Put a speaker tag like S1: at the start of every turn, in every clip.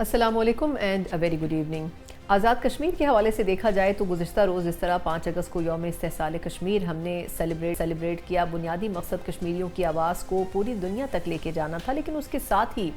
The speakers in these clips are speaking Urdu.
S1: السلام علیکم and a very good evening. Azad Kashmir کے حوالے سے دیکھا جائے تو گزشتہ روز اس طرح 5 اگست کو یوم استحصال کشمیر ہم نے سیلیبریٹ کیا۔ بنیادی مقصد کشمیریوں کی آواز کو پوری دنیا تک لے کے جانا تھا، لیکن اس کے ساتھ ہی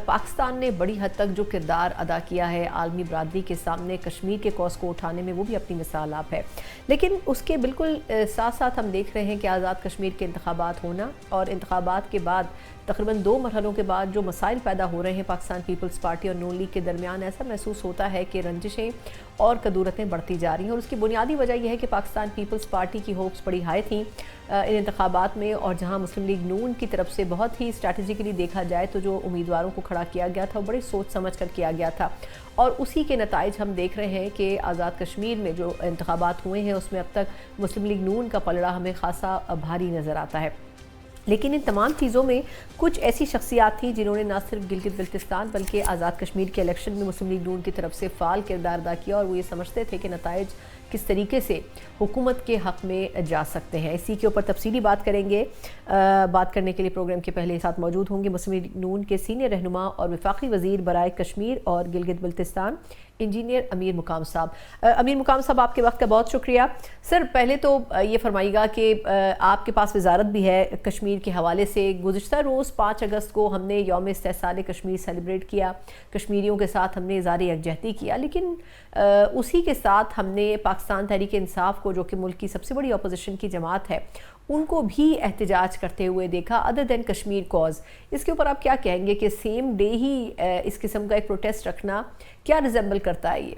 S1: پاکستان نے بڑی حد تک جو کردار ادا کیا ہے عالمی برادری کے سامنے کشمیر کے کوس کو اٹھانے میں، وہ بھی اپنی مثال آپ ہے۔ لیکن اس کے بالکل ساتھ ساتھ ہم دیکھ رہے ہیں کہ آزاد کشمیر کے انتخابات ہونا اور انتخابات کے بعد تقریباً 2 مرحلوں کے بعد جو مسائل پیدا ہو رہے ہیں پاکستان پیپلز پارٹی اور نون لیگ کے درمیان، ایسا محسوس ہوتا ہے کہ رنجشیں اور کدورتیں بڑھتی جا رہی ہیں، اور اس کی بنیادی وجہ یہ ہے کہ پاکستان پیپلز پارٹی کی ہوپس بڑی ہائی تھیں ان انتخابات میں، اور جہاں مسلم لیگ نون کی طرف سے بہت ہی اسٹریٹجیکلی دیکھا جائے تو جو امیدواروں کو کھڑا کیا گیا تھا وہ بڑی سوچ سمجھ کر کیا گیا تھا، اور اسی کے نتائج ہم دیکھ رہے ہیں کہ آزاد کشمیر میں جو انتخابات ہوئے ہیں اس میں اب تک مسلم لیگ نون کا پلڑا ہمیں خاصا بھاری نظر آتا ہے۔ لیکن ان تمام چیزوں میں کچھ ایسی شخصیات تھیں جنہوں نے نہ صرف گلگت بلتستان بلکہ آزاد کشمیر کے الیکشن میں مسلم لیگ نون کی طرف سے فعال کردار ادا کیا، اور وہ یہ سمجھتے تھے کہ نتائج کس طریقے سے حکومت کے حق میں جا سکتے ہیں۔ اسی کے اوپر تفصیلی بات کریں گے۔ بات کرنے کے لیے پروگرام کے پہلے ساتھ موجود ہوں گے مسلم لیگ نون کے سینئر رہنما اور وفاقی وزیر برائے کشمیر اور گلگت بلتستان انجینئر امیر مقام صاحب۔ امیر مقام صاحب، آپ کے وقت کا بہت شکریہ۔ سر، پہلے تو یہ فرمائیے گا کہ آپ کے پاس وزارت بھی ہے کشمیر کے حوالے سے۔ گزشتہ روز 5 اگست کو ہم نے یوم استحصال کشمیر سیلیبریٹ کیا، کشمیریوں کے ساتھ ہم نے اظہار یکجہتی کیا، لیکن اسی کے ساتھ ہم نے پاکستان تحریک انصاف کو، جو کہ ملک کی سب سے بڑی اپوزیشن کی جماعت ہے، ان کو بھی احتجاج کرتے ہوئے دیکھا ادر دین کشمیر کوز۔ اس کے اوپر آپ کیا کہیں گے کہ سیم ڈے ہی اس قسم کا ایک پروٹیسٹ رکھنا کیا ریزمبل کرتا ہے یہ؟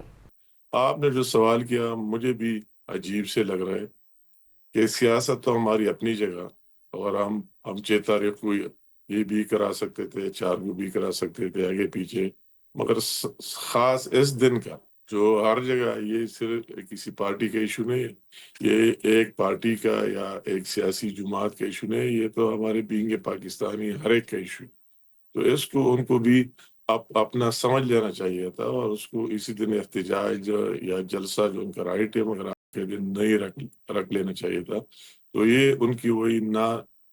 S2: آپ نے جو سوال کیا مجھے بھی عجیب سے لگ رہا ہے کہ سیاست تو ہماری اپنی جگہ، اور ہم 6 تاریخ کو یہ بھی کرا سکتے تھے، 4 کو بھی کرا سکتے تھے، آگے پیچھے، مگر خاص اس دن کا جو ہر جگہ، یہ صرف کسی پارٹی کا ایشو نہیں ہے، یہ ایک پارٹی کا یا ایک سیاسی جماعت کا ایشو نہیں ہے، یہ تو ہمارے بینگ پاکستانی ہر ایک کا ایشو ہے۔ تو اس کو ان کو بھی اپنا سمجھ لینا چاہیے تھا، اور اس کو اسی دن احتجاج یا جلسہ جو ان کا رائٹ ہے مگر آج کے دن نہیں رکھ لینا چاہیے تھا۔ تو یہ ان کی وہی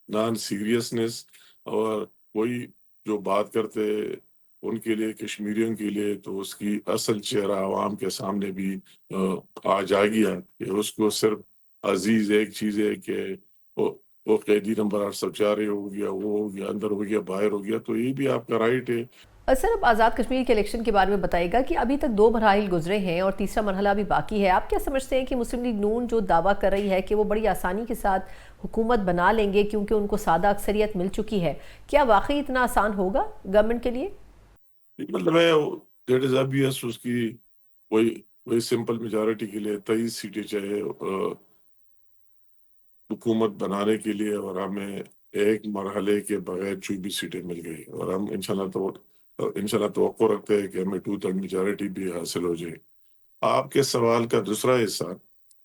S2: نان سیریسنس، اور وہی جو بات کرتے ان کے لیے، کشمیریوں کے لیے، تو اس کی اصل چہرہ عوام کے سامنے بھی آج آ گیا کہ اس کو صرف عزیز ایک چیز ہے کہ وہ قیدی نمبر 804 ہو گیا، وہ ہو گیا، اندر ہو گیا، باہر ہو گیا، تو یہ بھی آپ کا رائٹ ہے۔
S1: سر، اب آزاد کشمیر کے الیکشن کے بارے میں بتائیے گا کہ ابھی تک 2 مراحل گزرے ہیں اور تیسرا مرحلہ بھی باقی ہے۔ آپ کیا سمجھتے ہیں کہ مسلم لیگ نون جو دعویٰ کر رہی ہے کہ وہ بڑی آسانی کے ساتھ حکومت بنا لیں گے کیونکہ ان کو سادہ اکثریت مل چکی ہے، کیا واقعی اتنا آسان ہوگا گورنمنٹ کے لیے؟
S2: مطلب ہے دیٹ از obvious، اس کی وہی سمپل میجارٹی کے لیے 23 سیٹیں چاہے حکومت بنانے کے لیے، اور ہمیں ایک مرحلے کے بغیر 24 سیٹیں مل گئی، اور ہم انشاءاللہ توقع رکھتے ہیں کہ ہمیں 2/3 میجارٹی بھی حاصل ہو جائے۔ آپ کے سوال کا دوسرا حصہ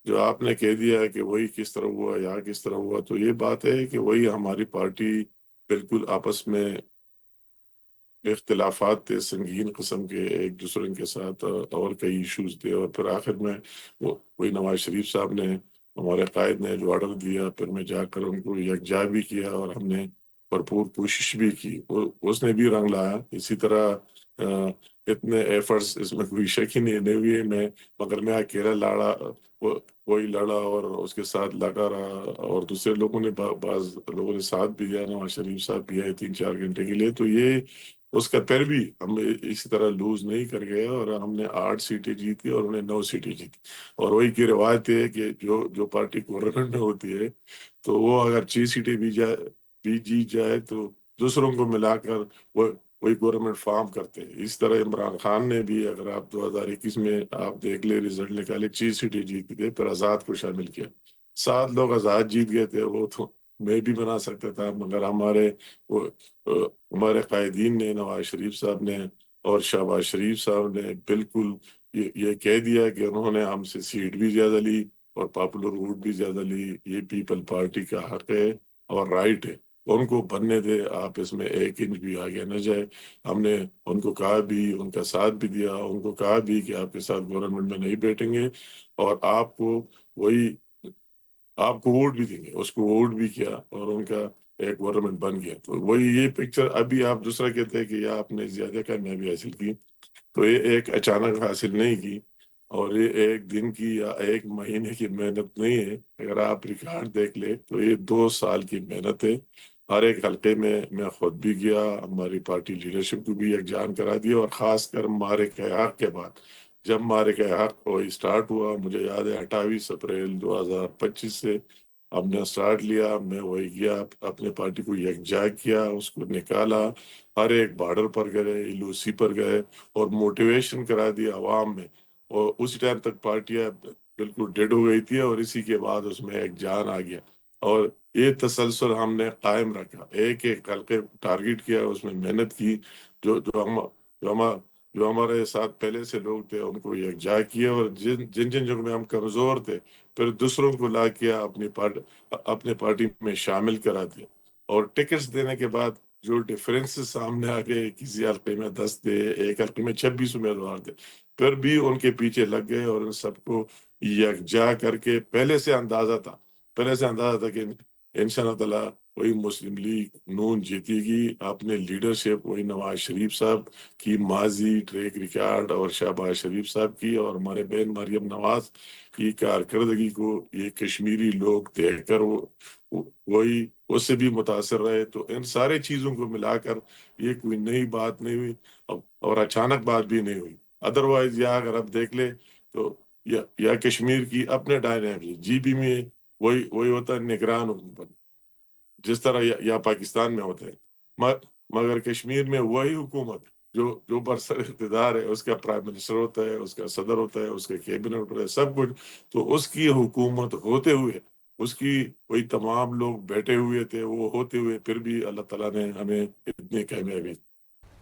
S2: جو آپ نے کہہ دیا ہے کہ وہی کس طرح ہوا یا کس طرح ہوا، تو یہ بات ہے کہ وہی ہماری پارٹی بالکل آپس میں اختلافات تھے سنگین قسم کے ایک دوسرے کے ساتھ، اور کئی ایشوز تھے، اور پھر آخر میں وہی نواز شریف صاحب نے، ہمارے قائد نے جو آرڈر دیا، پھر میں جا کر ان کو یکجا بھی کیا، اور ہم نے بھرپور کوشش بھی کی، اس نے بھی رنگ لایا۔ اسی طرح اتنے ایفرٹس، اس میں کوئی شک ہی نہیں ہوئی میں، مگر میں اکیلا لڑا، وہی لڑا اور اس کے ساتھ لگا رہا، اور دوسرے لوگوں نے بعض لوگوں نے ساتھ بھی دیا، نواز شریف صاحب بھی آئے 3-4 گھنٹے کے لیے، تو یہ اس کا پھر بھی ہم اسی طرح لوز نہیں کر گئے، اور ہم نے 8 سیٹیں جیتی اور انہیں 9 سیٹیں جیتی۔ اور وہی کی روایت ہے کہ جو پارٹی گورنمنٹ میں ہوتی ہے تو وہ اگر 6 سیٹیں بھی جیت جائے تو دوسروں کو ملا کر وہی گورنمنٹ فارم کرتے ہیں۔ اس طرح عمران خان نے بھی، اگر آپ 2021 میں آپ دیکھ لیں رزلٹ نکالے، 6 سیٹیں جیت گئے، پھر آزاد کو شامل کیا، 7 لوگ آزاد جیت گئے تھے، وہ تو میں بھی بنا سکتا تھا، مگر ہمارے قائدین نے، نواز شریف صاحب نے اور شہباز شریف صاحب نے بالکل یہ کہہ دیا کہ انہوں نے ہم سے سیٹ بھی زیادہ لی اور پاپولر ووٹ بھی زیادہ لی، یہ پیپل پارٹی کا حق ہے اور رائٹ ہے، ان کو بننے دے، آپ اس میں 1 انچ بھی آگے نہ جائے۔ ہم نے ان کو کہا بھی، ان کا ساتھ بھی دیا، ان کو کہا بھی کہ آپ کے ساتھ گورنمنٹ میں نہیں بیٹھیں گے، اور آپ کو ووٹ بھی دیں گے، اس کو ووٹ بھی کیا، اور ان کا ایک گورنمنٹ بن گیا۔ تو وہی یہ پکچر ابھی آپ دوسرا کہتے ہیں کہ یا آپ نے زیادہ کامیابی حاصل کی، تو یہ ایک اچانک حاصل نہیں کی، اور یہ ایک دن کی یا ایک مہینے کی محنت نہیں ہے۔ اگر آپ ریکارڈ دیکھ لیں تو یہ 2 سال کی محنت ہے۔ ہر ایک حلقے میں خود بھی گیا، ہماری پارٹی لیڈرشپ کو بھی یکجان کرا دیا، اور خاص کر مارک حق کے بعد جب مارک حق وہی اسٹارٹ ہوا، مجھے یاد ہے 28 اپریل 2025 سے ہم نے اسٹارٹ لیا، میں وہی گیا، اپنے پارٹی کو یکجا کیا، اس کو نکالا، ہر ایک بارڈر پر گئے، LOC پر گئے، اور موٹیویشن کرا دیا عوام میں۔ اور اس ٹائم تک پارٹیاں بالکل ڈیڈ ہو گئی تھی، اور اسی کے بعد اس میں ایک جان آ گیا، اور یہ تسلسل ہم نے قائم رکھا، ایک ایک حلقے ٹارگیٹ کیا، اس میں محنت کی، جو جو ہم جو ہم جو ہمارے ساتھ پہلے سے لوگ تھے ان کو یکجا کیا، اور جن جگہوں میں ہم کمزور تھے پھر دوسروں کو لا کیا، اپنے پارٹی میں شامل کرا دیا، اور ٹکٹس دینے کے بعد جو ڈفرینس سامنے آ گئے، کسی حلقے میں 10 تھے، ایک حلقے میں 26 امیدوار تھے، پھر بھی ان کے پیچھے لگ گئے، اور ان سب کو یکجا کر کے پہلے سے اندازہ تھا کہ انشاءاللہ تعالیٰ وہی مسلم لیگ نون جیتے گی، اپنے لیڈرشپ وہی نواز شریف صاحب کی ماضی ٹریک ریکارڈ، اور شہباز شریف صاحب کی، اور ہمارے بہن مریم نواز کی کارکردگی کو یہ کشمیری لوگ دیکھ کر وہی اس سے بھی متاثر رہے۔ تو ان سارے چیزوں کو ملا کر یہ کوئی نئی بات نہیں ہوئی، اور اچانک بات بھی نہیں ہوئی۔ ادروائز یا اگر آپ دیکھ لیں تو یا کشمیر کی اپنے ڈائنامکس GB میں وہی ہوتا ہے نگران حکومت، جس طرح یا پاکستان میں ہوتا ہے، مگر کشمیر میں وہی حکومت جو برسر اقتدار ہے، اس کا پرائم منسٹر ہوتا ہے، اس کا صدر ہوتا ہے، اس کا کیبنٹ ہوتا ہے، سب کچھ، تو اس کی حکومت ہوتے ہوئے اس کی وہی تمام لوگ بیٹھے ہوئے تھے، وہ ہوتے ہوئے پھر بھی اللہ تعالیٰ نے ہمیں اتنی کامیابی۔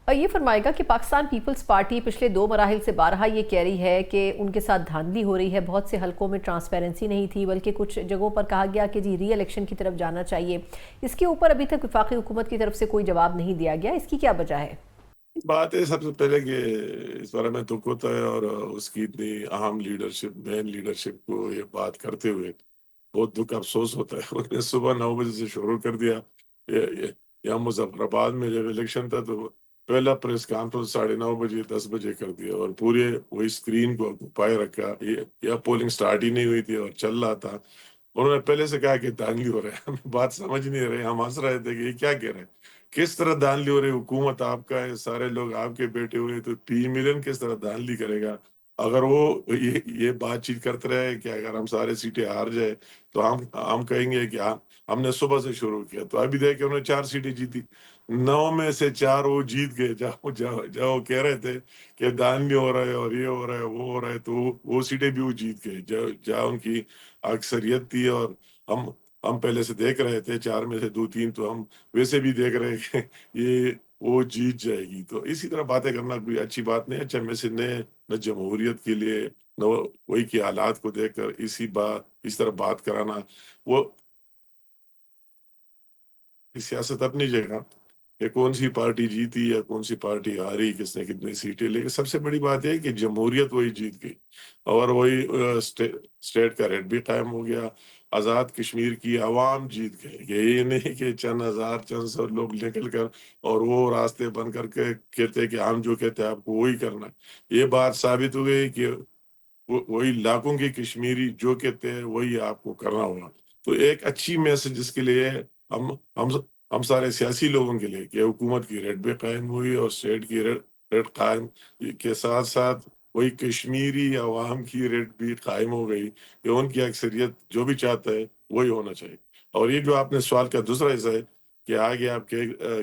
S1: اور یہ فرمائے گا کہ پاکستان پیپلز پارٹی پچھلے 2 مراحل سے بارہا یہ کہہ رہی ہے کہ ان کے ساتھ دھاندلی ہو رہی ہے، بہت سے حلقوں میں ٹرانسپیرنسی نہیں تھی، بلکہ کچھ جگہوں پر کہا گیا کہ جی ری الیکشن کی طرف جانا چاہیے۔ اس کے اوپر ابھی تک وفاقی حکومت کی طرف سے کوئی جواب نہیں دیا گیا، اس کی کیا وجہ ہے؟
S2: بات ہے سب سے پہلے کہ اس بارے میں دکھ ہوتا ہے، اور اس کی اتنی اہم لیڈرشپ، مین لیڈرشپ کو یہ بات کرتے ہوئے بہت دکھ افسوس ہوتا ہے۔ انہوں نے صبح 9 بجے سے شروع کر دیا، یہاں مظفر آباد میں جب الیکشن تھا تو پہلا پریس کانفرنس 9:30 بجے 10 بجے کر دیا، اور پورے وہی اسکرین کو پائے رکھا، یا پولنگ سٹارٹ ہی نہیں ہوئی تھی اور چل رہا تھا۔ انہوں نے پہلے سے کہا کہ دھاندلی ہو رہا ہے، ہمیں بات سمجھ نہیں رہے، ہم ہنس رہے تھے کہ یہ کیا کہہ رہے ہیں، کس طرح دھاندلی ہو رہی ہے، حکومت آپ کا ہے، سارے لوگ آپ کے بیٹے ہوئے، تو 3 ملین کس طرح دھاندلی کرے گا؟ اگر وہ یہ بات چیت کرتے رہے کہ اگر ہم سارے سیٹیں ہار جائے تو ہم کہیں گے کہ ہم نے صبح سے شروع کیا، تو ابھی دیکھ انہوں نے 4 سیٹیں جیتی، 9 میں سے 4 وہ جیت گئے۔ جاؤ کہہ رہے تھے کہ دھاندلی ہو رہا ہے اور یہ ہو رہا ہے وہ ہو رہا ہے، تو وہ سیٹیں بھی وہ جیت گئے جہاں ان کی اکثریت تھی، اور ہم پہلے سے دیکھ رہے تھے 4 میں سے 2-3، تو ہم ویسے بھی دیکھ رہے کہ یہ وہ جیت جائے گی۔ تو اسی طرح باتیں کرنا کوئی اچھی بات نہیں ہے، اچھا میں سے نہ جمہوریت کے لیے، نہ وہی کے حالات کو دیکھ کر اس طرح بات کرانا، وہ سیاست اپنی جگہ کہ کون سی پارٹی جیتی یا کون سی پارٹی ہاری، کس نے کتنی سیٹیں، لیکن سب سے بڑی بات ہے کہ جمہوریت وہی جیت گئی، اور وہی اسٹیٹ کا ریٹ بھی قائم ہو گیا، آزاد کشمیر کی عوام جیت گئے، یہ نہیں کہ چند ہزار چند سو لوگ نکل کر اور وہ راستے بند کر کے کہتے کہ ہم جو کہتے ہیں آپ کو وہی کرنا ہے۔ یہ بات ثابت ہو گئی کہ وہی لاکھوں کی کشمیری جو کہتے ہیں وہی آپ کو کرنا ہوگا۔ تو ایک اچھی میسج اس کے لیے ہم ہم ہم سارے سیاسی لوگوں کے لیے کہ حکومت کی ریٹ بھی قائم ہوئی، اور اسٹیٹ کی ریٹ قائم کے ساتھ ساتھ وہی کشمیری عوام کی ریٹ بھی قائم ہو گئی کہ ان کی اکثریت جو بھی چاہتا ہے وہی ہونا چاہیے۔ اور یہ جو آپ نے سوال کا دوسرا حصہ ہے کہ آگے آپ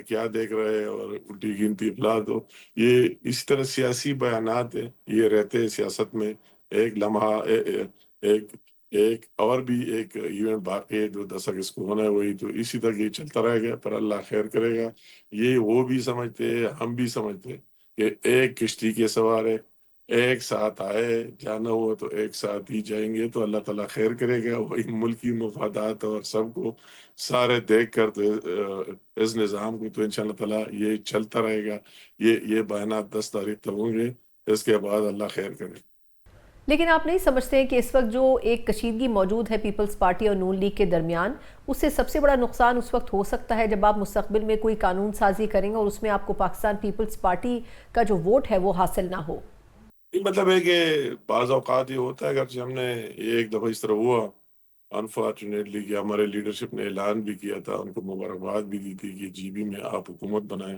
S2: کیا دیکھ رہے ہیں اور الٹی گنتی افلا، تو یہ اس طرح سیاسی بیانات ہیں، یہ رہتے ہیں سیاست میں، ایک لمحہ ایک ایک اور بھی ایک ایونٹ باقی ہے جو 10 اگست کو ہونا ہے، وہی تو اسی طرح یہ چلتا رہے گا، پر اللہ خیر کرے گا۔ یہ وہ بھی سمجھتے ہیں، ہم بھی سمجھتے ہیں کہ ایک کشتی کے سوار ہے، ایک ساتھ آئے، جانا ہوا تو ایک ساتھ ہی جائیں گے، تو اللہ تعالیٰ خیر کرے گا، وہی ملکی مفادات اور سب کو سارے دیکھ کر تو اس نظام کو تو انشاءاللہ تعالیٰ یہ چلتا رہے گا۔ یہ بیانات 10 تاریخ تک ہوں گے، اس کے بعد اللہ خیر کرے۔
S1: لیکن آپ نہیں سمجھتے ہیں کہ اس وقت جو ایک کشیدگی موجود ہے پیپلز پارٹی اور نون لیگ کے درمیان، اس سے سب سے بڑا نقصان اس وقت ہو سکتا ہے جب آپ مستقبل میں کوئی قانون سازی کریں گے اور اس میں آپ کو پاکستان پیپلز پارٹی کا جو ووٹ ہے وہ حاصل نہ ہو؟
S2: مطلب ہے کہ بعض اوقات یہ ہوتا ہے، اگرچہ ہم نے یہ ایک دفعہ اس طرح ہوا انفارچونیٹلی کہ ہمارے لیڈرشپ نے اعلان بھی کیا تھا، ان کو مبارکباد بھی دی تھی کہ جی بی میں آپ حکومت بنائیں،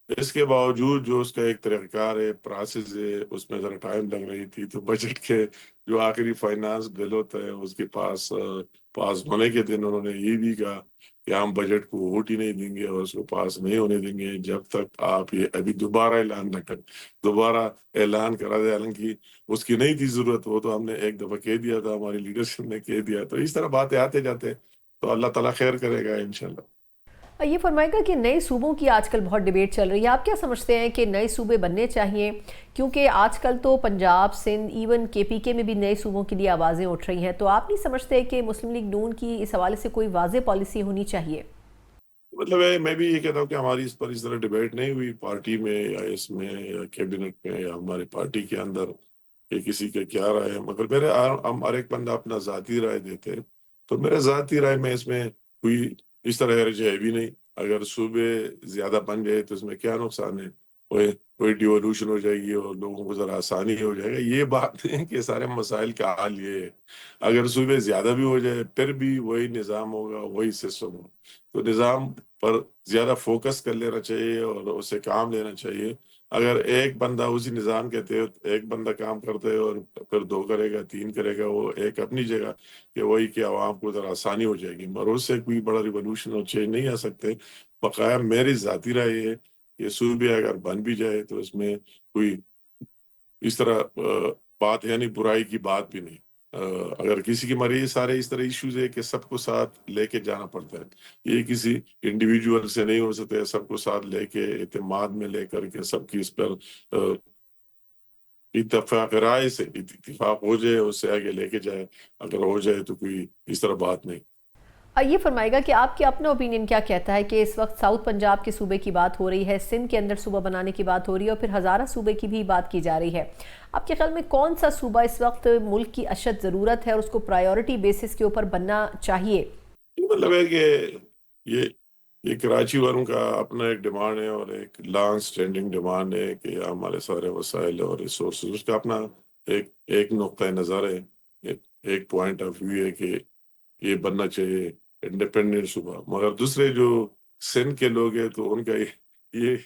S2: اس کے باوجود جو اس کا ایک طریقہ کار ہے، پروسیس ہے، اس میں ذرا ٹائم لگ رہی تھی، تو بجٹ کے جو آخری فائنانس بل ہوتا ہے اس کے پاس ہونے کے دن انہوں نے یہ بھی کہا کہ ہم بجٹ کو ووٹ ہی نہیں دیں گے اور اس کو پاس نہیں ہونے دیں گے جب تک آپ یہ ابھی دوبارہ اعلان نہ کریں، دوبارہ اعلان کرا دے، حالانکہ اس کی نہیں تھی ضرورت، وہ تو ہم نے ایک دفعہ کہہ دیا تھا، ہماری لیڈرشپ نے کہہ دیا، تو اس طرح باتیں آتے جاتے تو اللہ تعالیٰ خیر کرے گا انشاءاللہ۔
S1: یہ فرمائے گا کہ نئے صوبوں کی آج کل بہت ڈیبیٹ چل رہی ہے، آپ کیا سمجھتے ہیں کہ نئے صوبے بننے چاہیے؟ کیونکہ آج کل تو پنجاب، سندھ، ایون کے پی کے میں بھی نئے صوبوں کے لیے آوازیں اٹھ رہی ہیں، تو آپ نہیں سمجھتے کہ مسلم لیگ نون کی اس حوالے سے کوئی واضح پالیسی ہونی چاہیے؟
S2: مطلب ہے میں بھی یہ کہتا ہوں کہ ہماری اس پر اس طرح ڈیبیٹ نہیں ہوئی پارٹی میں یا اس میں یا کیبنٹ میں یا ہماری پارٹی کے اندر کہ کسی کا کیا رائے ہے، مگر ہم ہر ایک بندہ اپنا ذاتی رائے دیتے ہیں، تو میرے ذاتی رائے میں اس میں کوئی اس طرح حرج ہے بھی نہیں، اگر صوبے زیادہ بن جائے تو اس میں کیا نقصان ہے، کوئی ڈیولوشن ہو جائے گی اور لوگوں کو ذرا آسانی ہو جائے گا، یہ بات نہیں کہ سارے مسائل کا حل یہ ہے، اگر صوبے زیادہ بھی ہو جائے پھر بھی وہی نظام ہوگا، وہی سسٹم ہوگا، تو نظام پر زیادہ فوکس کر لینا چاہیے اور اسے کام لینا چاہیے، اگر ایک بندہ اسی نظام کے تحت ایک بندہ کام کرتے اور پھر دو کرے گا، تین کرے گا، وہ ایک اپنی جگہ کہ وہی کہ عوام کو ذرا آسانی ہو جائے گی، مگر اس سے کوئی بڑا ریولوشن اور چینج نہیں آ سکتے، بقایا میری ذاتی رائے یہ ہے کہ صوبے اگر بن بھی جائے تو اس میں کوئی اس طرح بات یعنی برائی کی بات بھی نہیں، اگر کسی کی مریض سارے اس طرح ایشوز ہے کہ سب کو ساتھ لے کے جانا پڑتا ہے، یہ کسی انڈیویجول سے نہیں ہو سکتا ہے، سب کو ساتھ لے کے اعتماد میں لے کر کے سب کی اس پر اتفاق رائے سے اتفاق ہو جائے، اس سے آگے لے کے جائے، اگر ہو جائے تو کوئی اس طرح بات نہیں۔
S1: یہ فرمائے گا کہ آپ کے اپنا اوپینین کیا کہتا ہے کہ اس وقت ساؤتھ پنجاب کے صوبے کی بات ہو رہی ہے، سندھ کے اندر صوبہ بنانے کی بات ہو رہی ہے اور پھر ہزارہ صوبے کی بھی بات کی جا رہی ہے، آپ کے خیال میں کون سا صوبہ اس وقت ملک کی اشد ضرورت ہے اور اس کو پرائیورٹی بیسس کے اوپر بننا چاہیے؟
S2: مطلب ہے کہ یہ کراچی والوں کا اپنا ایک ڈیمانڈ ہے اور ایک لانگ سٹینڈنگ ڈیمانڈ ہے کہ ہمارے سارے وسائل اور ریسورسز، اس کا اپنا ایک نقطۂ نظر ہے، ایک پوائنٹ آف ویو ہے کہ یہ بننا چاہیے انڈیپینڈنٹ صوبہ، مگر دوسرے جو سندھ کے لوگ ہیں تو ان کا یہ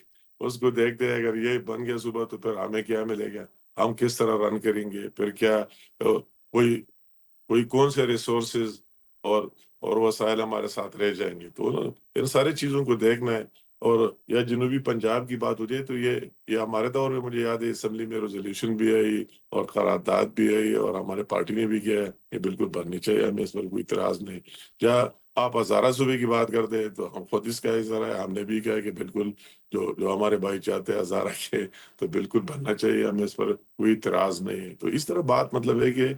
S2: اس کو دیکھتے ہیں اگر یہ بن گیا صوبہ تو پھر ہمیں کیا ملے گا، ہم کس طرح رن کریں گے، پھر کیا کوئی کون سے ریسورسز اور وسائل ہمارے ساتھ رہ جائیں گے، تو ان ساری چیزوں کو دیکھنا ہے، اور یا جنوبی پنجاب کی بات ہو جائے تو یہ ہمارے دور میں مجھے یاد ہے اسمبلی میں ریزولوشن بھی آئی اور قرارداد بھی آئی اور ہمارے پارٹی نے بھی کیا ہے کہ بالکل بننی چاہیے، ہمیں اس پر کوئی اعتراض نہیں، کیا آپ ہزارہ صوبے کی بات کرتے ہیں تو ہم خود اس کا اظہار ہے، ہم نے بھی کہا کہ بالکل جو ہمارے بھائی چاہتے ہیں ہزارہ کے تو بالکل بننا چاہیے، ہمیں اس پر کوئی اعتراض نہیں ہے، تو اس طرح بات مطلب ہے کہ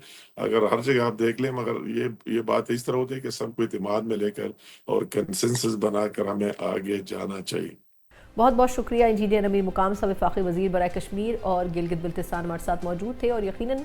S2: اگر ہر جگہ آپ دیکھ لیں، مگر یہ بات اس طرح ہوتی ہے کہ سب کو اعتماد میں لے کر اور کنسنسس بنا کر ہمیں آگے جانا چاہیے۔
S1: بہت بہت شکریہ انجینئر امیر مقام صاحب، وفاقی وزیر برائے کشمیر اور گلگت بلتستان ہمارے ساتھ موجود تھے، اور یقیناً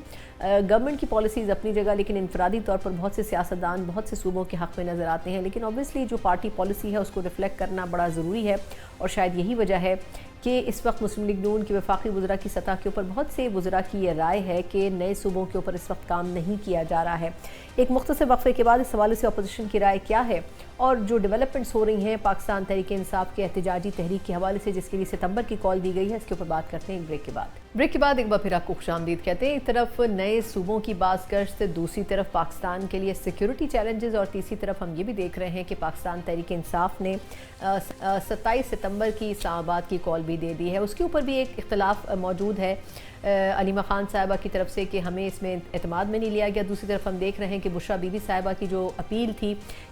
S1: گورنمنٹ کی پالیسیز اپنی جگہ، لیکن انفرادی طور پر بہت سے سیاستدان بہت سے صوبوں کے حق میں نظر آتے ہیں، لیکن اوبویسلی جو پارٹی پالیسی ہے اس کو ریفلیکٹ کرنا بڑا ضروری ہے، اور شاید یہی وجہ ہے کہ اس وقت مسلم لیگ نون کے وفاقی وزراء کی سطح کے اوپر بہت سے وزراء کی یہ رائے ہے کہ نئے صوبوں کے اوپر اس وقت کام نہیں کیا جا رہا ہے۔ ایک مختصر وقفے کے بعد اس حوالے سے اپوزیشن کی رائے کیا ہے اور جو ڈیولپمنٹس ہو رہی ہیں پاکستان تحریک انصاف کے احتجاجی تحریک کے حوالے سے جس کے لیے ستمبر کی کال دی گئی ہے، اس کے اوپر بات کرتے ہیں ایک بریک کے بعد ایک بار پھر آپ کو خوش آمدید کہتے ہیں۔ ایک طرف نئے صوبوں کی باز گشت، دوسری طرف پاکستان کے لیے سیکیورٹی چیلنجز، اور تیسری طرف ہم یہ بھی دیکھ رہے ہیں کہ پاکستان تحریک انصاف نے 27 ستمبر کی اسلام آباد کی کال بھی دے دی ہے، اس کے اوپر بھی ایک اختلاف موجود ہے علیمہ خان صاحبہ کی طرف سے کہ ہمیں اس میں اعتماد میں نہیں لیا گیا، دوسری طرف ہم دیکھ رہے ہیں کہ بشریٰ بی بی صاحبہ کی جو اپیل تھی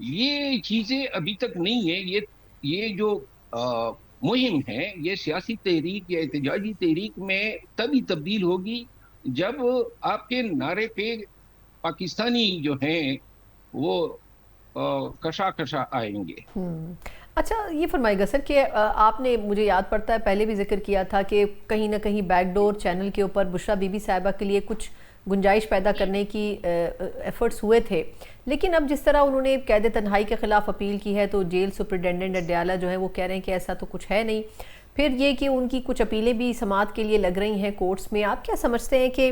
S3: یہ چیزیں ابھی تک نہیں ہیں. یہ جو مہم ہے یہ سیاسی تحریک یا احتجاجی تحریک میں تبھی تبدیل ہوگی جب آپ کے نعرے پہ پاکستانی جو ہیں وہ کشا کشا آئیں گے.
S1: اچھا یہ فرمائے گا سر کہ آپ نے مجھے یاد پڑتا ہے پہلے بھی ذکر کیا تھا کہ کہیں نہ کہیں بیک ڈور چینل کے اوپر بشرا بی بی صاحبہ کے لیے کچھ گنجائش پیدا کرنے کی ایفرٹس ہوئے تھے، لیکن اب جس طرح انہوں نے قید تنہائی کے خلاف اپیل کی ہے تو جیل سپرنٹینڈنٹ اڈیالہ جو ہیں وہ کہہ رہے ہیں کہ ایسا تو کچھ ہے نہیں. پھر یہ کہ ان کی کچھ اپیلیں بھی سماعت کے لیے لگ رہی ہیں کورٹس میں. آپ کیا سمجھتے ہیں کہ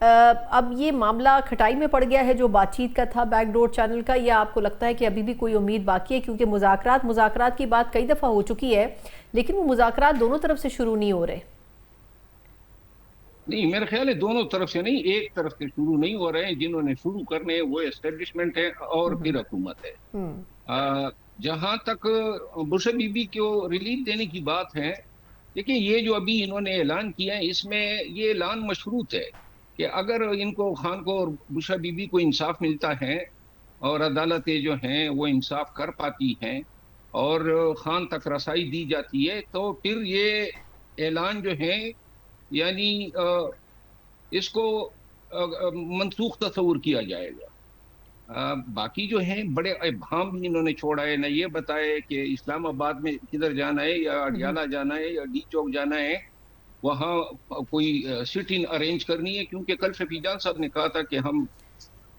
S1: اب یہ معاملہ کھٹائی میں پڑ گیا ہے جو بات چیت کا تھا بیک ڈور چینل کا، یا آپ کو لگتا ہے کہ ابھی بھی کوئی امید باقی ہے؟ کیونکہ مذاکرات کی بات کئی دفعہ ہو چکی ہے لیکن وہ مذاکرات دونوں طرف سے شروع نہیں ہو رہے.
S3: نہیں، میرا خیال ہے دونوں طرف سے نہیں، ایک طرف سے شروع نہیں ہو رہے ہیں. جنہوں نے شروع کرنے وہ اسٹیبلشمنٹ ہے اور پھر حکومت ہے. جہاں تک بشرا بی بی کو ریلیف دینے کی بات ہے، دیکھیں یہ جو ابھی انہوں نے اعلان کیا ہے اس میں یہ اعلان مشروط ہے کہ اگر ان کو خان کو اور بشرا بی بی کو انصاف ملتا ہے اور عدالتیں جو ہیں وہ انصاف کر پاتی ہیں اور خان تک رسائی دی جاتی ہے تو پھر یہ اعلان جو ہے یعنی اس کو منسوخ تصور کیا جائے گا. باقی جو ہیں بڑے ابہام بھی انہوں نے چھوڑا ہے، نہ یہ بتائے کہ اسلام آباد میں کدھر جانا ہے یا اڈیالہ جانا ہے یا ڈی چوک جانا ہے، وہاں کوئی سٹ ان ارینج کرنی ہے. کیونکہ کل شفیع جان صاحب نے کہا تھا کہ ہم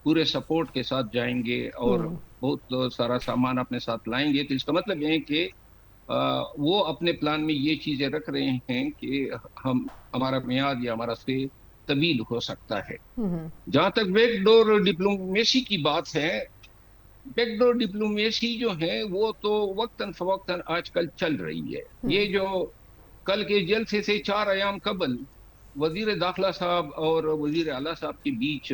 S3: پورے سپورٹ کے ساتھ جائیں گے اور بہت سارا سامان اپنے ساتھ لائیں گے. تو اس کا مطلب یہ ہے کہ وہ اپنے پلان میں یہ چیزیں رکھ رہے ہیں کہ ہمارا میعاد یا ہمارا سے طویل ہو سکتا ہے. جہاں تک بیک ڈور ڈپلومیسی کی بات ہے، بیک ڈور ڈپلومیسی جو ہے وہ تو وقتاً فوقتاً آج کل چل رہی ہے. یہ جو کل کے جلسے سے 4 ایام قبل وزیر داخلہ صاحب اور وزیر اعلیٰ صاحب کے بیچ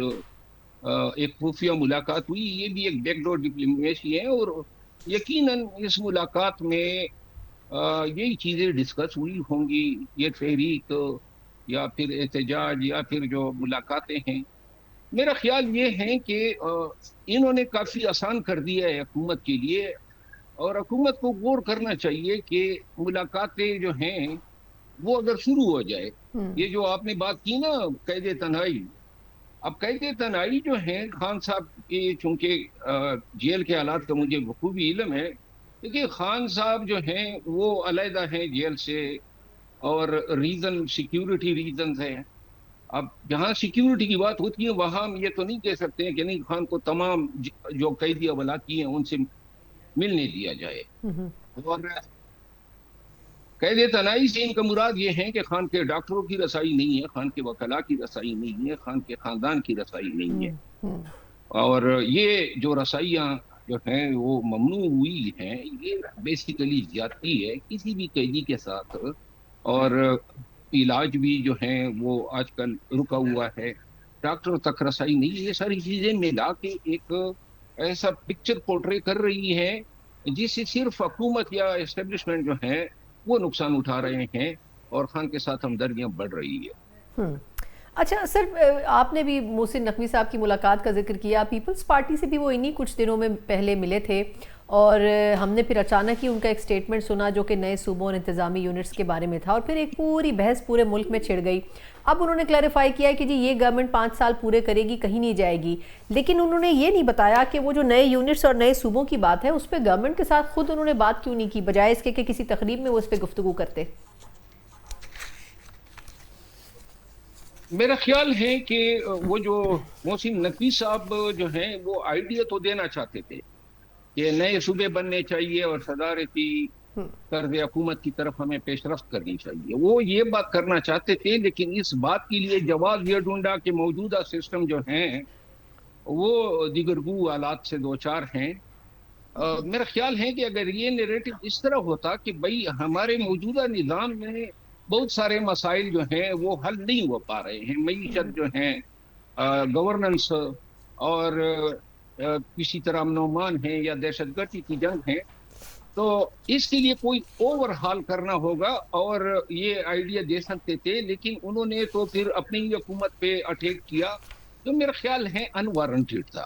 S3: ایک خفیہ ملاقات ہوئی، یہ بھی ایک بیک ڈور ڈپلومیسی ہے اور یقیناً اس ملاقات میں یہی چیزیں ڈسکس ہوئی ہوں گی. یہ تحریک یا پھر احتجاج یا پھر جو ملاقاتیں ہیں، میرا خیال یہ ہے کہ انہوں نے کافی آسان کر دیا ہے حکومت کے لیے اور حکومت کو غور کرنا چاہیے کہ ملاقاتیں جو ہیں وہ اگر شروع ہو جائے. یہ جو آپ نے بات کی نا قید تنہائی، اب قید تنہائی جو ہیں خان صاحب کے چونکہ جیل کے حالات کا مجھے بخوبی علم ہے، دیکھیے خان صاحب جو ہیں وہ علیحدہ ہیں جیل سے اور ریزن سیکیورٹی ریزنز ہیں. اب جہاں سیکیورٹی کی بات ہوتی ہے وہاں ہم یہ تو نہیں کہہ سکتے ہیں کہ نہیں خان کو تمام جو قیدی اولاقی ہیں ان سے ملنے دیا جائے. اور قید تنہائی سے ان کا مراد یہ ہے کہ خان کے ڈاکٹروں کی رسائی نہیں ہے، خان کے وکلاء کی رسائی نہیں ہے، خان کے خاندان کی رسائی نہیں ہے. اور یہ جو رسائیاں جو ہیں وہ ممنوع ہوئی ہیں، یہ بیسیکلی زیادتی ہے کسی بھی قیدی کے ساتھ. اور علاج بھی جو ہیں وہ آج کل رکا ہوا ہے، ڈاکٹر تک رسائی نہیں. یہ ساری چیزیں ملا کے ایک ایسا پکچر پورٹری کر رہی ہے جس سے صرف حکومت یا اسٹیبلشمنٹ جو ہیں وہ نقصان اٹھا رہے ہیں اور خان کے ساتھ ہمدردیاں بڑھ رہی ہے.
S1: اچھا سر، آپ نے بھی محسن نقوی صاحب کی ملاقات کا ذکر کیا. پیپلز پارٹی سے بھی وہ انہی کچھ دنوں میں پہلے ملے تھے اور ہم نے پھر اچانک ہی ان کا ایک سٹیٹمنٹ سنا جو کہ نئے صوبوں اور انتظامی یونٹس کے بارے میں تھا اور پھر ایک پوری بحث پورے ملک میں چھڑ گئی. اب انہوں نے کلیریفائی کیا کہ جی یہ گورنمنٹ 5 سال پورے کرے گی، کہیں نہیں جائے گی، لیکن انہوں نے یہ نہیں بتایا کہ وہ جو نئے یونٹس اور نئے صوبوں کی بات ہے اس پہ گورنمنٹ کے ساتھ خود انہوں نے بات کیوں نہیں کی، بجائے اس کے کہ کسی تقریب میں وہ اس پہ گفتگو کرتے.
S3: میرا خیال ہے کہ وہ جو محسن نقوی صاحب جو ہیں وہ آئیڈیا تو دینا چاہتے تھے کہ نئے صوبے بننے چاہیے اور صدارتی طرز حکومت کی طرف ہمیں پیش رفت کرنی چاہیے. وہ یہ بات کرنا چاہتے تھے لیکن اس بات کے لیے جواز یہ ڈھونڈا کہ موجودہ سسٹم جو ہیں وہ دیگرگو حالات سے دوچار ہیں. میرا خیال ہے کہ اگر یہ نیریٹو اس طرح ہوتا کہ بھئی ہمارے موجودہ نظام میں بہت سارے مسائل جو ہیں وہ حل نہیں ہو پا رہے ہیں، معیشت جو ہیں، گورننس اور کسی طرح امن و امان ہے یا دہشت گردی کی جنگ ہے، تو اس کے لیے کوئی اوور ہال کرنا ہوگا. اور یہ آئیڈیا دے سکتے تھے لیکن انہوں نے تو پھر اپنی ہی حکومت پہ اٹیک کیا جو میرا خیال ہے انوارنٹیڈ تھا.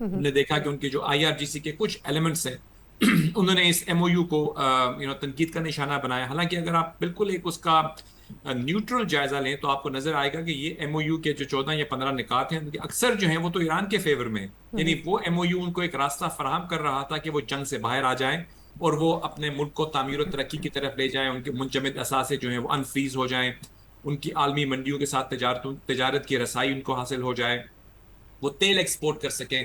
S4: ہم نے دیکھا کہ ان کے جو IRGC کے کچھ ایلیمنٹس ہیں انہوں نے اس MOU کو تنقید کا نشانہ بنایا. حالانکہ اگر آپ بالکل ایک اس کا نیوٹرل جائزہ لیں تو آپ کو نظر آئے گا کہ یہ MOU کے جو 14 یا 15 نکات ہیں ان کے اکثر جو ہیں وہ تو ایران کے فیور میں ہیں. یعنی وہ MOU ان کو ایک راستہ فراہم کر رہا تھا کہ وہ جنگ سے باہر آ جائیں اور وہ اپنے ملک کو تعمیر و ترقی کی طرف لے جائیں, ان کے منجمد اثاثے جو ہیں وہ انفریز ہو جائیں, ان کی عالمی منڈیوں کے ساتھ تجارت کی رسائی ان کو حاصل ہو جائے, وہ تیل ایکسپورٹ کر سکیں.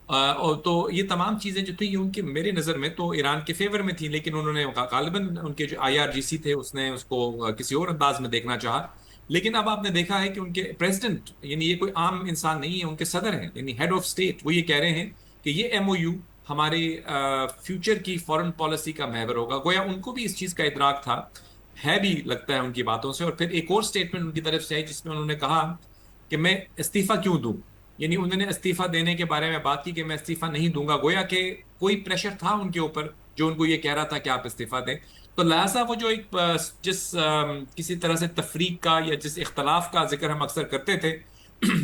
S4: اور تو یہ تمام چیزیں جو تھیں یہ ان کے میرے نظر میں تو ایران کے فیور میں تھیں, لیکن انہوں نے غالباً ان کے جو IRGC تھے اس نے اس کو کسی اور انداز میں دیکھنا چاہا. لیکن اب آپ نے دیکھا ہے کہ ان کے پریزیڈنٹ, یعنی یہ کوئی عام انسان نہیں ہے, ان کے صدر ہیں, یعنی ہیڈ آف اسٹیٹ, وہ یہ کہہ رہے ہیں کہ یہ MOU ہمارے فیوچر کی فورن پالیسی کا محور ہوگا. گویا ان کو بھی اس چیز کا ادراک تھا, ہے بھی لگتا ہے ان کی باتوں سے. اور پھر ایک اور سٹیٹمنٹ ان کی طرف سے ہے جس میں انہوں نے کہا کہ میں استعفیٰ کیوں دوں, یعنی انہوں نے استعفیٰ دینے کے بارے میں بات کی کہ میں استعفیٰ نہیں دوں گا. گویا کہ کوئی پریشر تھا ان کے اوپر جو ان کو یہ کہہ رہا تھا کہ آپ استعفیٰ دیں. تو لہٰذا وہ جو ایک کسی طرح سے تفریق کا یا جس اختلاف کا ذکر ہم اکثر کرتے تھے,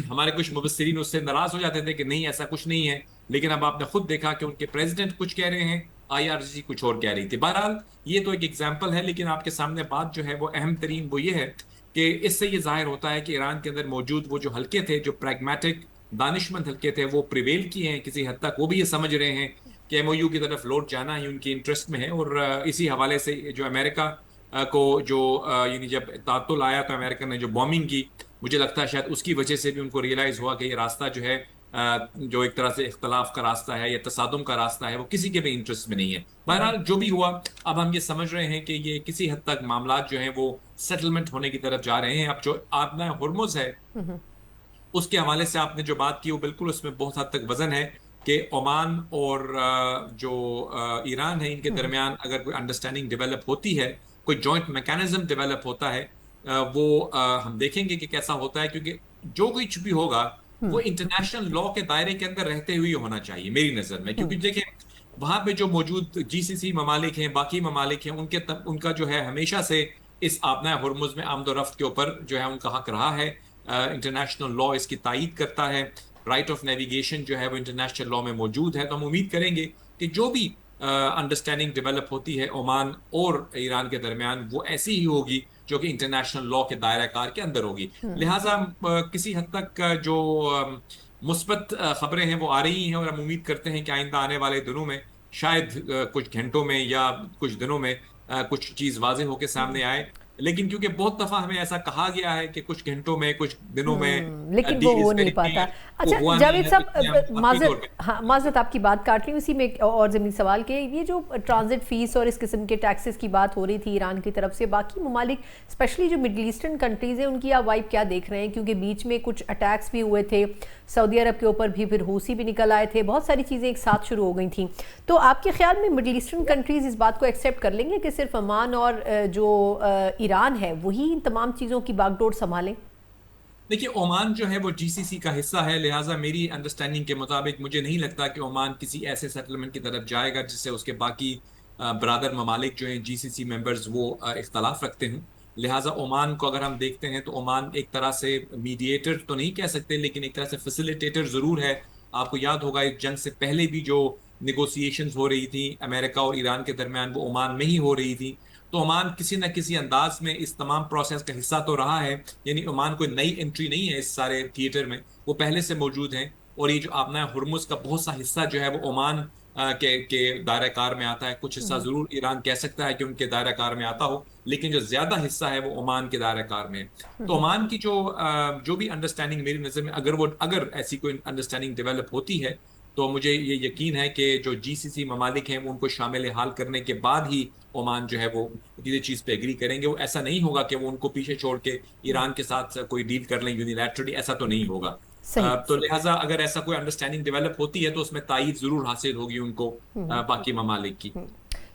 S4: ہمارے کچھ مبصرین اس سے ناراض ہو جاتے تھے کہ نہیں ایسا کچھ نہیں ہے, لیکن اب آپ نے خود دیکھا کہ ان کے پریزیڈنٹ کچھ کہہ رہے ہیں, IRGC کچھ اور کہہ رہی تھی. بہرحال یہ تو ایک ایگزامپل ہے, لیکن آپ کے سامنے بات جو ہے وہ اہم ترین وہ یہ ہے کہ اس سے یہ ظاہر ہوتا ہے کہ ایران کے اندر موجود وہ جو حلقے تھے, جو پریگمیٹک دانشمند حلقے تھے, وہ پریویل کیے ہیں کسی حد تک. وہ بھی یہ سمجھ رہے ہیں کہ MOU کی طرف لوٹ جانا ہی ان کی انٹرسٹ میں ہے. اور اسی حوالے سے جو امریکہ کو جو یعنی جب تعطل آیا تو امریکہ نے جو بومنگ کی, مجھے لگتا ہے شاید اس کی وجہ سے بھی ان کو ریئلائز ہوا کہ یہ راستہ جو ہے جو ایک طرح سے اختلاف کا راستہ ہے یا تصادم کا راستہ ہے, وہ کسی کے بھی انٹرسٹ میں نہیں ہے. بہرحال جو بھی ہوا, اب ہم یہ سمجھ رہے ہیں کہ یہ کسی حد تک معاملات جو ہیں وہ سیٹلمنٹ ہونے کی طرف جا رہے ہیں. اب جو آبنہ ہرمز ہے اس کے حوالے سے آپ نے جو بات کی وہ بالکل اس میں بہت حد تک وزن ہے کہ عمان اور جو ایران ہے ان کے درمیان اگر کوئی انڈرسٹینڈنگ ڈیولپ ہوتی ہے, کوئی جوائنٹ میکانزم ڈیولپ ہوتا ہے, وہ ہم دیکھیں گے کہ کیسا ہوتا ہے. کیونکہ جو کچھ بھی ہوگا وہ انٹرنیشنل لا کے دائرے کے اندر رہتے ہوئے ہونا چاہیے میری نظر میں. کیونکہ دیکھیں وہاں پہ جو موجود GCC ممالک ہیں, باقی ممالک ہیں, ان کا جو ہے ہمیشہ سے اس آبنہ ہرمز میں آمد و رفت کے اوپر جو ہے ان کا حق رہا ہے. انٹرنیشنل لا اس کی تائید کرتا ہے, رائٹ آف نیویگیشن جو ہے وہ انٹرنیشنل لا میں موجود ہے. تو ہم امید کریں گے کہ جو بھی انڈرسٹینڈنگ ڈیولپ ہوتی ہے عمان اور ایران کے درمیان وہ ایسی ہی ہوگی جو کہ انٹرنیشنل لا کے دائرہ کار کے اندر ہوگی. لہٰذا کسی حد تک جو مثبت خبریں ہیں وہ آ رہی ہیں, اور ہم امید کرتے ہیں کہ آئندہ آنے والے دنوں میں شاید کچھ گھنٹوں میں یا کچھ دنوں میں کچھ چیز واضح ہو کے سامنے آئے. لیکن کیونکہ بہت دفعہ ہمیں ایسا کہا گیا ہے کہ کچھ گھنٹوں میں کچھ دنوں میں,
S1: لیکن وہ ہو نہیں پاتا. اچھا جاوید صاحب, معذرت آپ کی بات کاٹ رہی ہوں, اسی میں اور ضمنی سوال کہ یہ جو ٹرانزٹ فیس اور اس قسم کے ٹیکسز کی بات ہو رہی تھی ایران کی طرف سے, باقی ممالک اسپیشلی جو مڈل ایسٹرن کنٹریز ہیں ان کی آپ وائب کیا دیکھ رہے ہیں؟ کیونکہ بیچ میں کچھ اٹیکس بھی ہوئے تھے سعودی عرب کے اوپر بھی, پھر حوثی بھی نکل آئے تھے, بہت ساری چیزیں ایک ساتھ شروع ہو گئی تھیں. تو آپ کے خیال میں مڈل ایسٹرن کنٹریز اس بات کو ایکسیپٹ کر لیں گے کہ صرف عمان اور جو ایران ہے وہی ان تمام چیزوں کی باغ ڈور سنبھالیں؟
S4: دیکھیے عمان جو ہے وہ GCC کا حصہ ہے, لہٰذا میری انڈرسٹینڈنگ کے مطابق مجھے نہیں لگتا کہ عمان کسی ایسے سیٹلمنٹ کی طرف جائے گا جس سے اس کے باقی برادر ممالک جو ہیں GCC ممبرز وہ اختلاف رکھتے ہیں. لہٰذا عمان کو اگر ہم دیکھتے ہیں تو عمان ایک طرح سے میڈیٹر تو نہیں کہہ سکتے, لیکن ایک طرح سے فیسیلیٹیٹر ضرور ہے. آپ کو یاد ہوگا اس جنگ سے پہلے بھی جو نیگوسیشنز ہو رہی تھیں امریکہ اور ایران کے درمیان وہ عمان میں ہی ہو رہی تھی. تو عمان کسی نہ کسی انداز میں اس تمام پروسیس کا حصہ تو رہا ہے. یعنی عمان کوئی نئی انٹری نہیں ہے اس سارے تھیٹر میں, وہ پہلے سے موجود ہیں. اور یہ جو آبنہ ہرمز کا بہت سا حصہ جو ہے وہ عمان کے دائرہ کار میں آتا ہے. کچھ حصہ ضرور ایران کہہ سکتا ہے کہ ان کے دائرہ کار میں آتا ہو, لیکن جو زیادہ حصہ ہے وہ عمان کے دائرہ کار میں. تو عمان کی جو بھی انڈرسٹینڈنگ میری نظر میں اگر ایسی کوئی انڈرسٹینڈنگ ڈیولپ ہوتی ہے تو مجھے یہ یقین ہے کہ جو GCC ممالک ہیں ان کو شامل حال کرنے کے بعد ہی عمان جو ہے وہ کسی چیز پہ ایگری کریں گے. وہ ایسا نہیں ہوگا کہ وہ ان کو پیچھے چھوڑ کے ایران کے ساتھ کوئی ڈیل کر لیں یونیلیٹرلی, ایسا تو نہیں ہوگا. تو لہٰذا اگر ایسا کوئی انڈرسٹینڈنگ ڈیولپ ہوتی ہے تو اس میں تائید ضرور حاصل ہوگی ان کو باقی ممالک کی.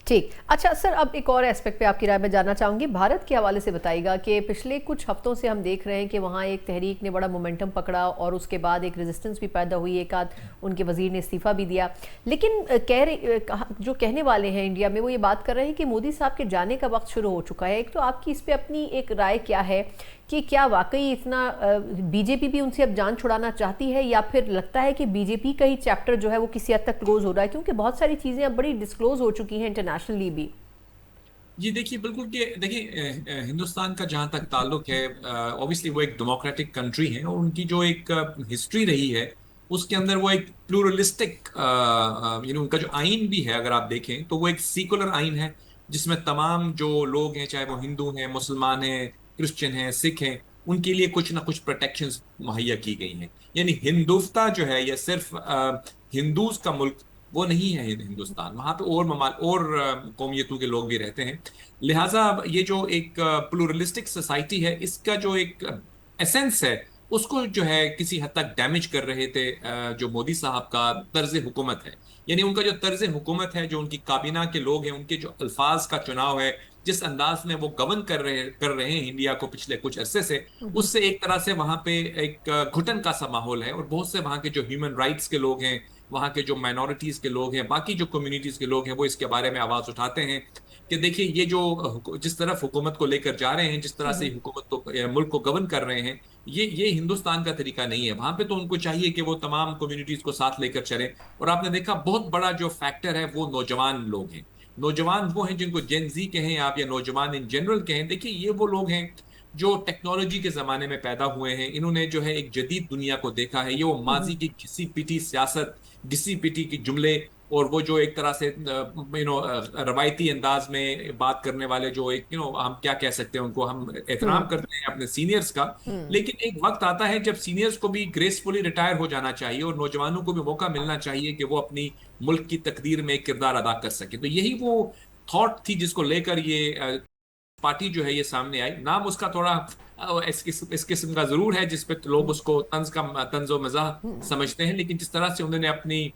S1: ٹھیک. اچھا سر، اب ایک اور اسپیکٹ پہ آپ کی رائے میں جاننا چاہوں گی. بھارت کے حوالے سے بتائیے گا کہ پچھلے کچھ ہفتوں سے ہم دیکھ رہے ہیں کہ وہاں ایک تحریک نے بڑا مومنٹم پکڑا اور اس کے بعد ایک ریزسٹنس بھی پیدا ہوئی، ایک آدھ ان کے وزیر نے استعفیٰ بھی دیا. لیکن جو کہنے والے ہیں انڈیا میں وہ یہ بات کر رہے ہیں کہ مودی صاحب کے جانے کا وقت شروع ہو چکا ہے. ایک تو آپ کی اس پہ اپنی ایک رائے کیا ہے کہ کیا واقعی اتنا بی جے پی بھی ان سے اب جان چھڑانا چاہتی ہے، یا پھر لگتا ہے کہ بی جے پی کا ہی چیپٹر جو ہے وہ کسی حد تک کلوز ہو رہا ہے، کیونکہ بہت ساری چیزیں اب بڑی ڈسکلوز ہو چکی ہیں انٹرنیشنلی بھی؟
S4: جی دیکھیے بالکل کہ دیکھیے ہندوستان کا جہاں تک تعلق ہے اوبیسلی وہ ایک ڈیموکریٹک کنٹری ہے اور ان کی جو ایک ہسٹری رہی ہے اس کے اندر وہ ایک پلورلسٹک ان کا جو آئین بھی ہے اگر آپ دیکھیں تو وہ ایک سیکولر آئین ہے جس میں تمام جو لوگ ہیں چاہے وہ ہندو ہیں، مسلمان ہیں، کرسچن ہیں، سکھ ہیں، ان کے لیے کچھ نہ کچھ پروٹیکشنز مہیا کی گئی ہیں. یعنی ہندوستہ جو ہے یہ صرف ہندوز کا ملک وہ نہیں ہے ہندوستان، وہاں پہ اور قومیتوں کے لوگ بھی رہتے ہیں. لہٰذا یہ جو ایک پلورلسٹک سوسائٹی ہے اس کا جو ایک ایسنس ہے اس کو جو ہے کسی حد تک ڈیمیج کر رہے تھے جو مودی صاحب کا طرز حکومت ہے. یعنی ان کا جو طرز حکومت ہے، جو ان کی کابینہ کے لوگ ہیں، ان کے جو الفاظ کا چناؤ ہے، جس انداز میں وہ گورن کر رہے ہیں انڈیا کو پچھلے کچھ عرصے سے، اس سے ایک طرح سے وہاں پہ ایک گھٹن کا سا ماحول ہے. اور بہت سے وہاں کے جو ہیومن رائٹس کے لوگ ہیں، وہاں کے جو مائنورٹیز کے لوگ ہیں، باقی جو کمیونٹیز کے لوگ ہیں، وہ اس کے بارے میں آواز اٹھاتے ہیں کہ دیکھیے یہ جو جس طرف حکومت کو لے کر جا رہے ہیں، جس طرح سے حکومت کو ملک کو گورن کر رہے ہیں، یہ ہندوستان کا طریقہ نہیں ہے. وہاں پہ تو ان کو چاہیے کہ وہ تمام کمیونٹیز کو ساتھ لے کر چلیں. اور آپ نے دیکھا بہت بڑا جو فیکٹر ہے وہ نوجوان لوگ ہیں. نوجوان وہ ہیں جن کو جین زی کہیں آپ یا نوجوان ان جنرل کہیں. دیکھیے یہ وہ لوگ ہیں جو ٹیکنالوجی کے زمانے میں پیدا ہوئے ہیں. انہوں نے جو ہے ایک جدید دنیا کو دیکھا ہے. یہ وہ ماضی کی گھسی پیٹی سیاست، گھسی پیٹی کی جملے، اور وہ جو ایک طرح سے روایتی انداز میں بات کرنے والے جو ایک ہم کیا کہہ سکتے ہیں، ان کو ہم احترام کرتے ہیں اپنے سینئرز کا. لیکن ایک وقت آتا ہے جب سینئرز کو بھی گریسفلی ریٹائر ہو جانا چاہیے اور نوجوانوں کو بھی موقع ملنا چاہیے کہ وہ اپنی ملک کی تقدیر میں ایک کردار ادا کر سکے. تو یہی وہ تھاٹ تھی جس کو لے کر یہ پارٹی جو ہے یہ سامنے آئی. نام اس کا تھوڑا اس قسم کا ضرور ہے جس پہ لوگ اس کو طنز و مزاح سمجھتے ہیں، لیکن جس طرح سے انہوں نے اپنی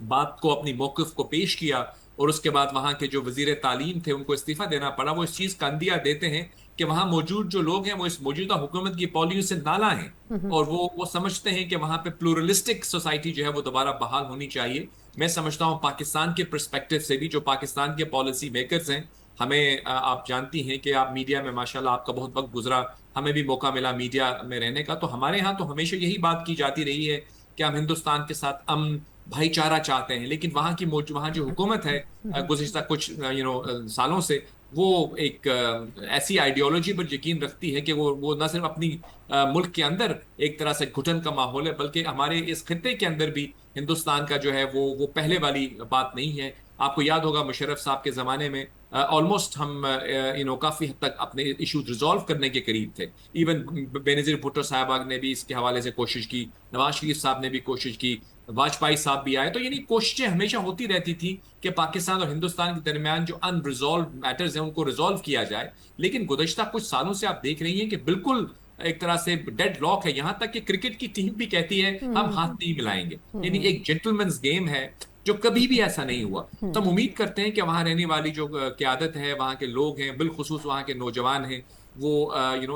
S4: بات کو، اپنی موقف کو پیش کیا اور اس کے بعد وہاں کے جو وزیر تعلیم تھے ان کو استعفیٰ دینا پڑا، وہ اس چیز کا اندیہ دیتے ہیں کہ وہاں موجود جو لوگ ہیں وہ اس موجودہ حکومت کی پالیسیوں سے نالاں ہیں اور وہ سمجھتے ہیں کہ وہاں پہ پلورلسٹک سوسائٹی جو ہے وہ دوبارہ بحال ہونی چاہیے. میں سمجھتا ہوں پاکستان کے پرسپیکٹو سے بھی، جو پاکستان کے پالیسی میکرز ہیں، ہمیں آپ جانتی ہیں کہ آپ میڈیا میں ماشاءاللہ آپ کا بہت وقت گزرا، ہمیں بھی موقع ملا میڈیا میں رہنے کا، تو ہمارے ہاں تو ہمیشہ یہی بات کی جاتی رہی ہے کہ ہم ہندوستان کے ساتھ امن بھائی چارہ چاہتے ہیں. لیکن وہاں جو حکومت ہے گزشتہ کچھ سالوں سے وہ ایک ایسی آئیڈیالوجی پر یقین رکھتی ہے کہ وہ نہ صرف اپنی ملک کے اندر ایک طرح سے گھٹن کا ماحول ہے، بلکہ ہمارے اس خطے کے اندر بھی ہندوستان کا جو ہے وہ پہلے والی بات نہیں ہے. آپ کو یاد ہوگا مشرف صاحب کے زمانے میں آلموسٹ ہم کافی حد تک اپنے ایشوز ریزالو کرنے کے قریب تھے. ایون بینظیر بھٹو صاحبہ نے بھی اس کے حوالے سے کوشش کی، نواز شریف صاحب نے بھی کوشش کی، واجپئی صاحب بھی آئے. تو یعنی کوششیں ہمیشہ ہوتی رہتی تھی کہ پاکستان اور ہندوستان کے درمیان جو ان ریزالو میٹرز ہیں ان کو ریزالو کیا جائے. لیکن گزشتہ کچھ سالوں سے آپ دیکھ رہی ہیں کہ بالکل ایک طرح سے ڈیڈ لاک ہے. یہاں تک کہ کرکٹ کی ٹیم بھی کہتی ہے ہم ہاتھ نہیں ملائیں گے. یعنی ایک جینٹلمنز گیم ہے جو کبھی بھی ایسا نہیں ہوا. تو ہم امید کرتے ہیں کہ وہاں رہنے والی جو قیادت ہے، وہاں کے لوگ ہیں، بالخصوص وہاں کے نوجوان ہیں، وہ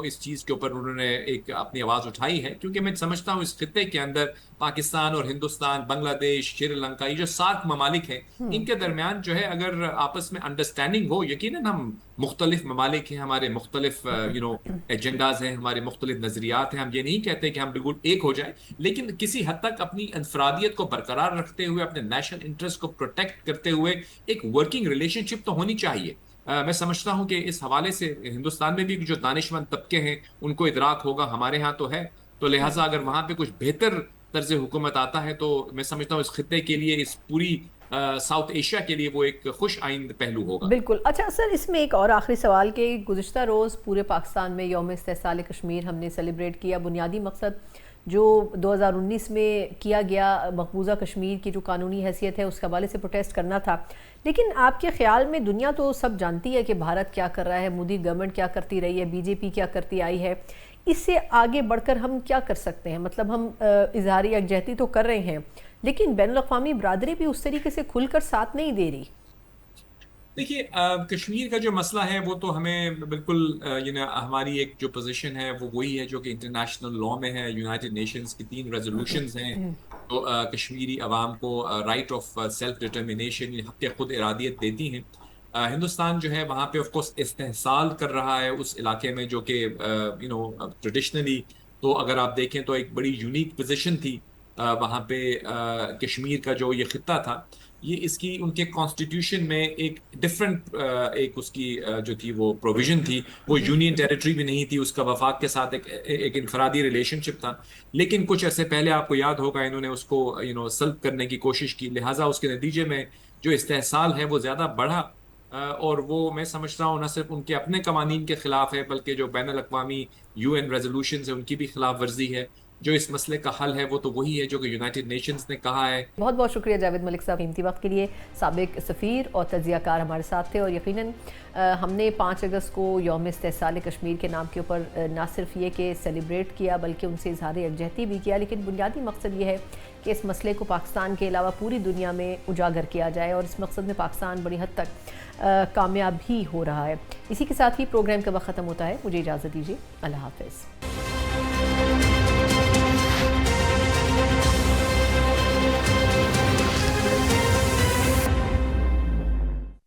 S4: اس چیز کے اوپر انہوں نے ایک اپنی آواز اٹھائی ہے. کیونکہ میں سمجھتا ہوں اس خطے کے اندر پاکستان اور ہندوستان، بنگلہ دیش، سری لنکا، یہ جو 7 ممالک ہیں ان کے درمیان جو ہے اگر آپس میں انڈرسٹینڈنگ ہو، یقیناً ہم مختلف ممالک ہیں، ہمارے مختلف ایجنڈاز ہیں، ہمارے مختلف نظریات ہیں. ہم یہ نہیں کہتے کہ ہم بالکل ایک ہو جائیں، لیکن کسی حد تک اپنی انفرادیت کو برقرار رکھتے ہوئے، اپنے نیشنل انٹرسٹ کو پروٹیکٹ کرتے ہوئے ایک ورکنگ ریلیشن شپ تو ہونی چاہیے. میں سمجھتا ہوں کہ اس حوالے سے ہندوستان میں بھی جو دانشمند طبقے ہیں ان کو ادراک ہوگا، ہمارے ہاں تو ہے. تو لہٰذا اگر وہاں پہ کچھ بہتر طرز حکومت آتا ہے تو میں سمجھتا ہوں اس خطے کے لیے، اس پوری ساؤتھ ایشیا کے لیے وہ ایک خوش آئند پہلو ہوگا.
S1: بالکل. اچھا سر، اس میں ایک اور آخری سوال کہ گزشتہ روز پورے پاکستان میں یوم استحصال کشمیر ہم نے سیلیبریٹ کیا. بنیادی مقصد جو 2019 میں کیا گیا مقبوضہ کشمیر کی جو قانونی حیثیت ہے اس کے حوالے سے پروٹیسٹ کرنا تھا. لیکن آپ کے خیال میں دنیا تو سب جانتی ہے کہ بھارت کیا کر رہا ہے، مودی گورنمنٹ کیا کرتی رہی ہے، بی جے پی کیا کرتی آئی ہے. اس سے آگے بڑھ کر ہم کیا کر سکتے ہیں؟ مطلب ہم اظہار یکجہتی تو کر رہے ہیں لیکن بین الاقوامی برادری بھی اس طریقے سے کھل کر ساتھ نہیں دے رہی.
S4: دیکھیے کشمیر کا جو مسئلہ ہے وہ تو ہمیں بالکل ہماری ایک جو پوزیشن ہے وہ وہی ہے جو کہ انٹرنیشنل لاء میں ہے. یونائٹڈ نیشنز کی 3 ریزولوشنز ہیں جو کشمیری عوام کو رائٹ آف سیلف ڈٹرمنیشن حق خود ارادیت دیتی ہیں. ہندوستان جو ہے وہاں پہ آف کورس استحصال کر رہا ہے اس علاقے میں جو کہ ٹریڈیشنلی تو اگر آپ دیکھیں تو ایک بڑی یونیک پوزیشن تھی وہاں پہ کشمیر کا جو یہ خطہ تھا. یہ اس کی ان کے کانسٹیٹیوشن میں ایک ڈفرینٹ ایک اس کی جو تھی وہ پروویژن تھی. وہ یونین ٹیریٹری بھی نہیں تھی, اس کا وفاق کے ساتھ ایک انفرادی ریلیشن شپ تھا. لیکن کچھ عرصے پہلے آپ کو یاد ہوگا انہوں نے اس کو سلب کرنے کی کوشش کی, لہٰذا اس کے نتیجے میں جو استحصال ہے وہ زیادہ بڑھا. اور وہ میں سمجھتا ہوں نہ صرف ان کے اپنے قوانین کے خلاف ہے بلکہ جو بین الاقوامی UN ریزولوشنز ہیں ان کی بھی خلاف ورزی ہے. جو اس مسئلے کا حل ہے وہ تو وہی ہے جو کہ یونائٹڈ نیشنز نے کہا ہے.
S1: بہت بہت شکریہ جاوید ملک صاحب قیمتی وقت کے لیے. سابق سفیر اور تجزیہ کار ہمارے ساتھ تھے, اور یقیناً ہم نے 5 اگست کو یوم استحصال کشمیر کے نام کے اوپر نہ صرف یہ کہ سیلیبریٹ کیا بلکہ ان سے اظہار یکجہتی بھی کیا, لیکن بنیادی مقصد یہ ہے کہ اس مسئلے کو پاکستان کے علاوہ پوری دنیا میں اجاگر کیا جائے, اور اس مقصد میں پاکستان بڑی حد تک کامیاب بھی ہو رہا ہے. اسی کے ساتھ ہی پروگرام کا وقت ختم ہوتا ہے. مجھے اجازت دیجیے. اللہ حافظ.